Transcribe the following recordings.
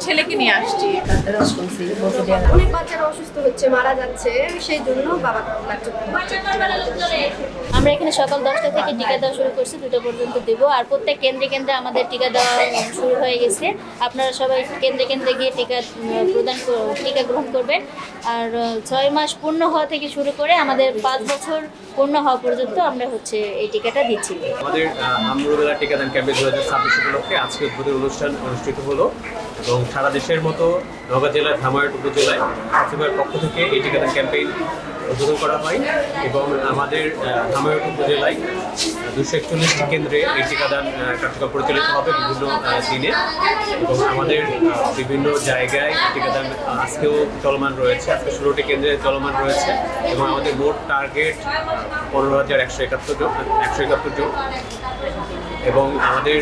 ছেলেকে নিয়ে আসছি। অনেক বাচ্চারা অসুস্থ হচ্ছে, মারা যাচ্ছে, সেই জন্য বাবা আমরা এখানে সকাল 10টা থেকে টিকা দেওয়া শুরু করছি, 2টা পর্যন্ত দেবো। আর প্রত্যেক কেন্দ্রে কেন্দ্রে আমাদের টিকা দেওয়া শুরু হয়ে গেছে। আপনারা সবাই কেন্দ্রে কেন্দ্রে গিয়ে টিকা গ্রহণ করবেন। আর 6 মাস পূর্ণ হওয়া থেকে শুরু করে আমাদের 5 বছর পূর্ণ হওয়া পর্যন্ত আমরা এই টিকাটা দিচ্ছি। আমাদের হামরুবেলা টিকাদান ক্যাম্পে 2026 উপলক্ষে আজকে উদ্বোধনী অনুষ্ঠান অনুষ্ঠিত হলো এবং সারা দেশের মতো নওগাঁ জেলার ধামরাট উপজেলায় সচিবের পক্ষ থেকে এই টিকাদান ক্যাম্পেইন উদ্বোধন করা হয় এবং আমাদের ধামরাট উপজেলায় 241টি কেন্দ্রে এই টিকাদান কার্যক্রম পরিচালিত হবে বিভিন্ন দিনে এবং আমাদের বিভিন্ন জায়গায় টিকাদান আজকেও চলমান রয়েছে। আজকে 16টি কেন্দ্রে চলমান রয়েছে এবং আমাদের মোট টার্গেট 15,171 জন এবং আমাদের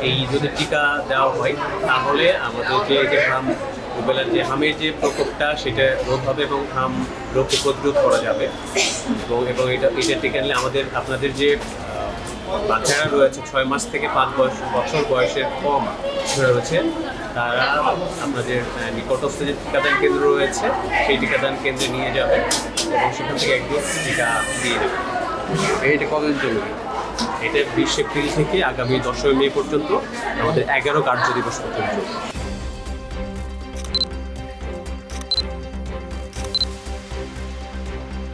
এই যদি টিকা দেওয়া হয় তাহলে আমাদের যে রুবেলার যে হামের যে প্রকোপটা সেটা রোধ হবে এবং হাম রোগকে প্রতিরোধ করা যাবে এবং এটা টিকা নিলে আপনাদের যে বাচ্চারা রয়েছে 6 মাস থেকে 5 বছর বয়সের কম রয়েছে তারা আপনাদের নিকটস্থ যে টিকাদান কেন্দ্র রয়েছে সেই টিকাদান কেন্দ্রে নিয়ে যাবে এবং সেখান থেকে একদম টিকা দিয়ে দেবে। এটা কতদিন চলবে? এটা 20 এপ্রিল থেকে আগামী 10 মে পর্যন্ত আমাদের 11 কার্য দিবস পর্যন্ত।